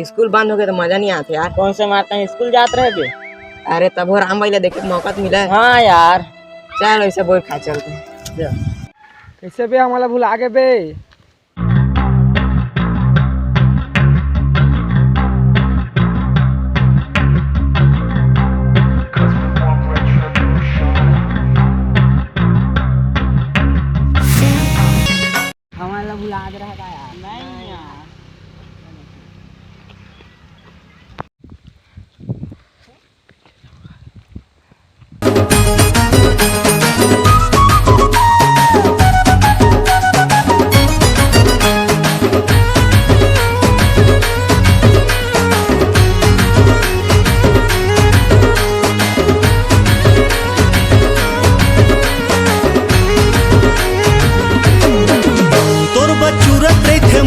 School बंद हो गया तो मजा नहीं आता यार। कौन से मारते हैं, स्कूल जाते रहे बे? अरे तब हो राम भैया देखे मौका तो मिला है। हाँ यार, चल ऐसे बोल खा चलते हैं। कैसे बे हमारा भूल आगे बे। हमारा भुला दे रहा था यार। नहीं यार,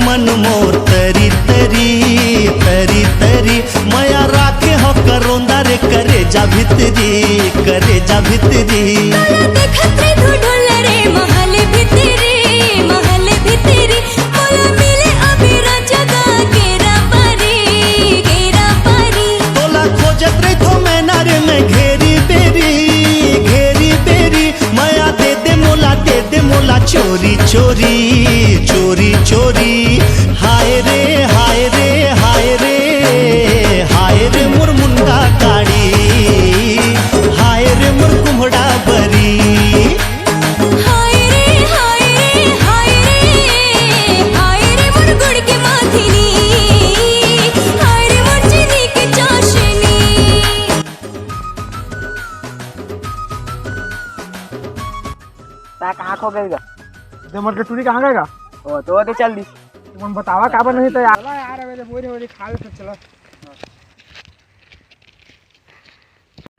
मन मोर तरी तरी तरी तरी मया राखे हो करोंदा रे करे जा भितरी देखत रे तू ढोल रे महल भितरी मोला मिले अभी जगह गेरा पारी तोला खोजत रे थो मैना रे मैं घेरी बेरी मया दे मोला चोरी हाय रे मोर मुंडा काड़ी हाय रे मोर कुम्हड़ा बरी हाय रे मोर गुड़ के माथिनी हाय रे मोर चीनी के चाशनी। कहाँ खो गई मर के टूरी कहाँ गएगा। ओ तो चल दी तुम बतावा काबर नहीं तो यार यार बोरी खा ले तो चलो।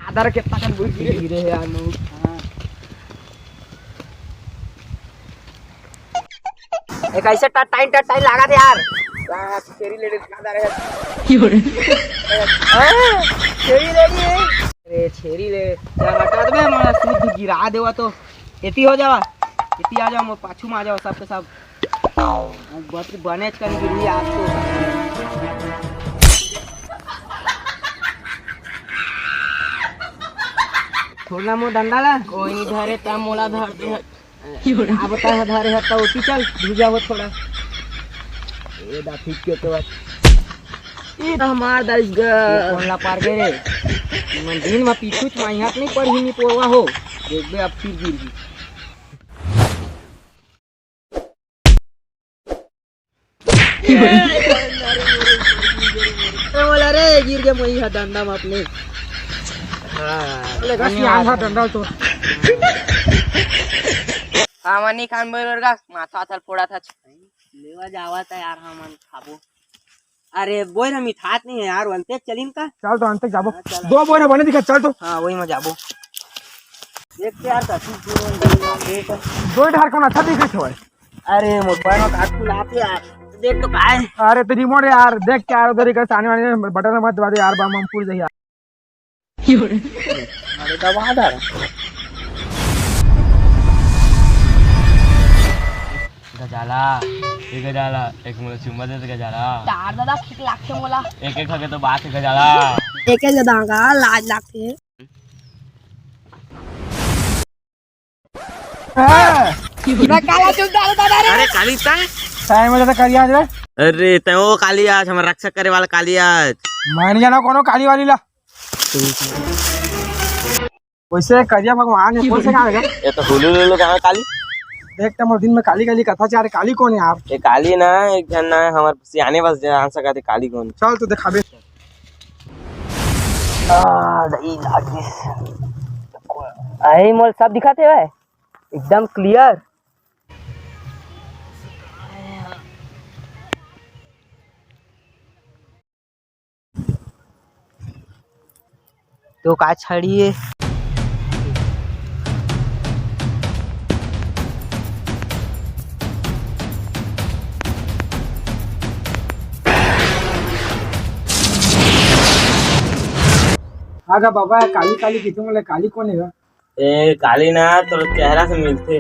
आधार कितना kan गिरे है यार नो। एक ऐसे टाइम लगा थे यार। छेरी लेडी आधार है। छेरी लेडी है। अरे छेरी ले हटा दे मैं शुद्ध गिरा देवा तो एती हो जावा। इतनी आ जाओ, मैं पाछू में आ जाओ सब के सब। बनेच कर गिरी आज तो। थोड़ा मो डंडा ला कोई नहीं धरे तब मोला धर दे। अब बता धरे हता उठी चल भूजा हो थोड़ा। ए दा ठीक के तो ये हमार दस कोनला पार गए रे। मन दिन में पीछू माई हाथ नहीं पड़ी नहीं पोवा हो देख बे अब फिर गिर गई। बोला रे गिर गया मई डंडा में अपने। डंडा तो हाँ मनी खान बोल का माथा था फोड़ा था लेवा जावा था यार। हाँ मन खाबो। अरे बोल हम मिठात नहीं है यार वनते चलीन का। चल तो अंत जाबो दो बोरे बने दिखा चल तो। हाँ वही में जाबो देखते यार दो ढार कौन अच्छा दिख रही है। अरे मोबाइल में काट लाते यार देख तो का है। अरे तो रिमोट यार देख के यार उधर का आने वाले बटन मत दबा दे यार बम हम पूछ दे यार। अरे दबा दर गजाला एक मुझे चुम्मा दे गजाला तार दादा ठीक लागते मोला। एक खगे तो बात है गजाला एक दादा लाज लागते। काला चुप डाल दादा रे। अरे काली तंग टाइम में तो करिया रे। अरे ते वो काली आज हम रक्षा करे वाला काली आज मान जाना कोनो काली वाली ला। वैसे करिया भगवान है कौन से कहां है। ये तो हुलू कहाँ काली। देख तो दिन में काली काली कथा चाह रहे काली कौन है यार। ये काली ना एक जन ना हमारे सियाने बस जान सका थे काली कौन। चल तो दिखाबे। आई मोल सब दिखाते है एकदम क्लियर। तो का छड़िए आगा बाबा काली काली कितु मोला काली कौन है। ए काली ना तो चेहरा से मिलते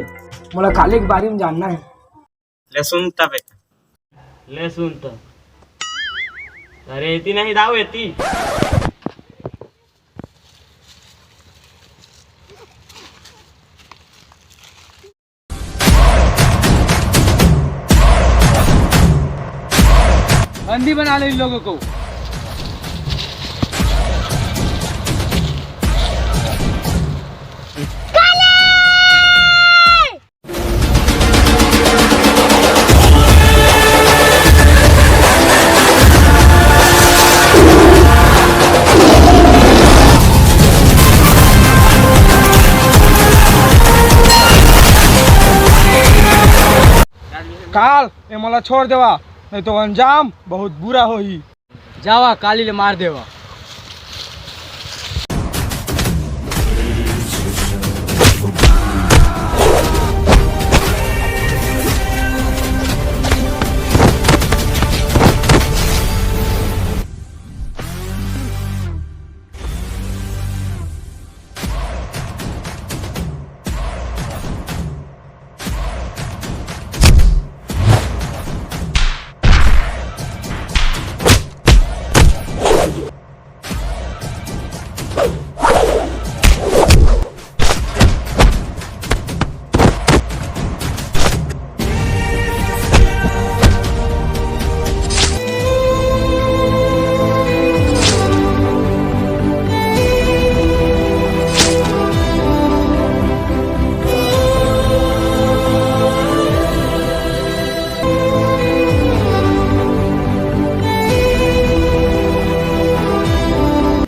मोला काली के बारे में जानना है। ले सुन तब ले सुन तब अरे येती नाही दाव येती. बंदी बना लो इन लोगों को. काल ये मला छोड़ देवा, नहीं तो अंजाम बहुत बुरा होई. जावा कालीले मार देवा.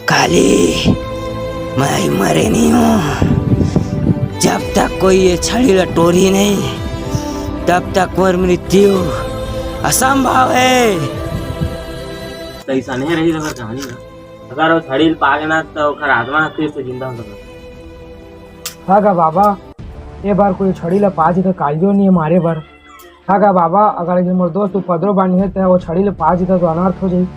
काली, मैं मरे नहीं हूँ. जब तक कोई ये छड़ी लटोरी नहीं, तब तक मोर मृत्यु असंभव है. तैसा नहीं रही अगर कहानी ना. अगर वो छड़ी पागे ना तो खर आत्मा फिर से जिंदा हो सकता. हाँ का बाबा, ये बार कोई छड़ी ला पाजी तो कालियो नहीं है मारे बार. हाँ का बाबा, अगर मोर दोस्त उपद्रव बानी है तो वो छड़ी ला पाजी तो अनर्थ हो जाई.